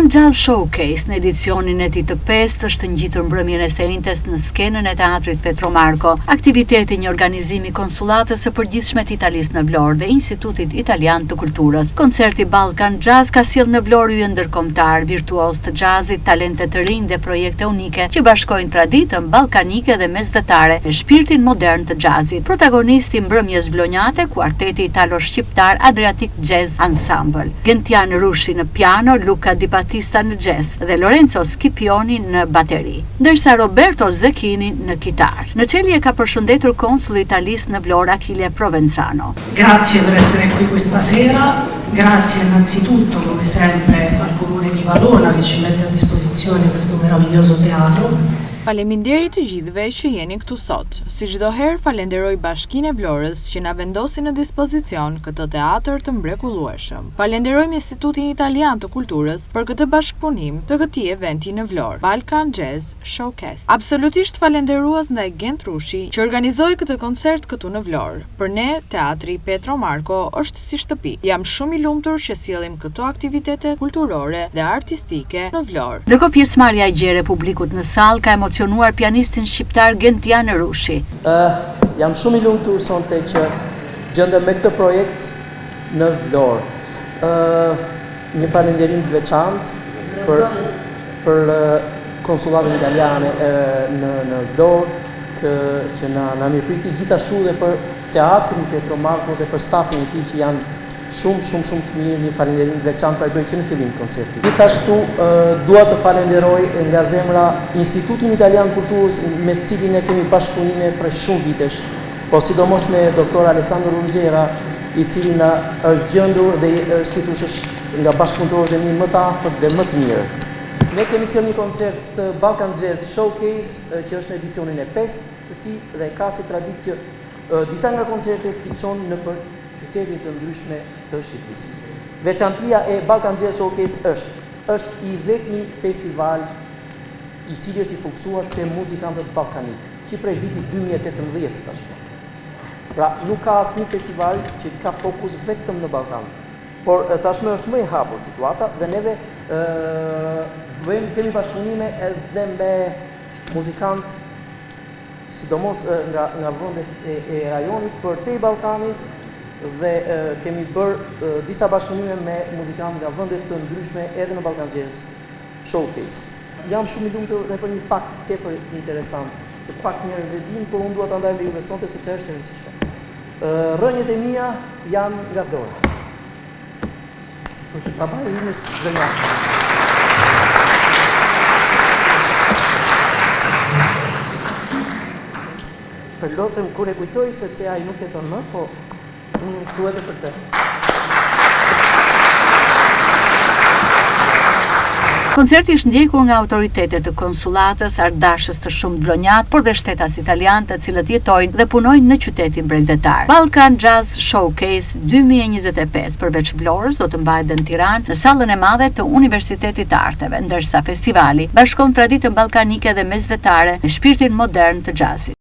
Balkan Jazz Showcase në edicionin e tij të 5 është ngjitur mbrëmjen e sejntes në skenën e teatrit Petromarko. Aktiviteti një organizimi konsullatës së përgjithshme të Italisë në Vlorë dhe Institutit Italian të Kulturës. Koncerti Balkan Jazz ka sjellë në Vlorë yje ndërkombëtar, virtuoz të jazzit, talente të rinj dhe projekte unike që bashkojnë traditën ballkanike dhe mesdhetare me shpirtin modern të jazzit. Protagonisti mbrëmjes vlonjate, kuarteti italo-shqiptar Adriatic Jazz Ensemble. Gentian Rushi në piano, Luca Di Battista në jazz dhe Lorenzo Scipioni në bateri, ndërsa Roberto Zecchini në kitar. Në celje ka përshëndetur konsuli Italisë në Vlorë Achille Provenzano. Grazie per essere qui questa sera, grazie innanzitutto come sempre al Comune di Valona che ci mette a disposizione questo meraviglioso teatro. Faleminderit të gjithëve që jeni këtu sot. Si çdo herë falenderoj Bashkinë e Vlorës që na vendosi në dispozicion këtë teatr të mrekullueshëm. Falenderojmë Institutin Italian të Kulturës për këtë bashkëpunim të këtij eventi në Vlorë, Balkan Jazz Showcase. Absolutisht falenderues ndaj Gent Rushi që organizoi këtë koncert këtu në Vlorë. Për ne, teatri Petromarko është si shtëpi. Jam shumë i lumtur që sjellim këto aktivitete kulturore dhe artistike në Vlorë. Ndërkohë pjesëmarrja e gjerë e publikut në sallë ka emocionuar pianistin shqiptar Gentian Rushi. Jam shumë i lumtur sonte që gjendem me këtë projekt në Vlorë. Një falënderim të veçantë për konsullatën italiane në Vlorë që na mirëpriti, gjithashtu dhe për teatrin Petromarko dhe për stafin e tij që janë shumë të mirë. Një falënderim të veçantë për bërë që në fillim të koncertit. Gjithashtu dua të falenderoj nga zemra Institutin Italian të Kulturës me të cilin ne kemi bashkëpunime prej shumë vitesh, po sidomos me doktor Alessandro Ruggera, i cili na është gjendur dhe si thosh nga bashkëpunëtorët e mi më të afërt dhe më të mirë. Ne kemi sjellë një koncert të Balkan Jazz Showcase që është në edicionin e 5 të tij dhe ka si traditë që disa nga koncertet i çon nëpër qytetet të ndryshme të Shqipërisë. Veçantia e Balkan Jazz Showcase është i vetmi festival i cili është i fokusuar te muzikantët ballkanik, që prej vitit 2018 tashmë. Pra nuk ka asnjë festival që ka fokus vetëm në Ballkan. Por tashmë është më e hapur situata dhe neve kemi bashkëpunime edhe me muzikantë sidomos nga vendet e rajonit për te Ballkanit dhe kemi bërë disa bashkëpunime me muzikantë nga vende të ndryshme edhe në Balkan Jazz Showcase. Jam shumë i lumtur dhe për një fakt tepër interesant, që pak njerëz e dinë, por unë dua ta ndaj me juve sonte sepse është e rëndësishme. Rënjët e mia janë nga Vlora. Si thoshte babai im është vlonjak. Përlotem kur e kujtoj sepse ai nuk jeton më, po unë këtu edhe për të. Koncerti është ndjekur nga autoritetet të konsullatës, ardashës të shumë vlonjat, por dhe shtetas italian të cilët jetojnë dhe punojnë në qytetin bregdetar. Balkan Jazz Showcase 2025 përveç Vlorës do të mbahet në Tiranë në sallën e madhe të Universitetit të Arteve, ndërsa festivali bashkon traditën ballkanike dhe mesdhetare me shpirtin modern të jazzit.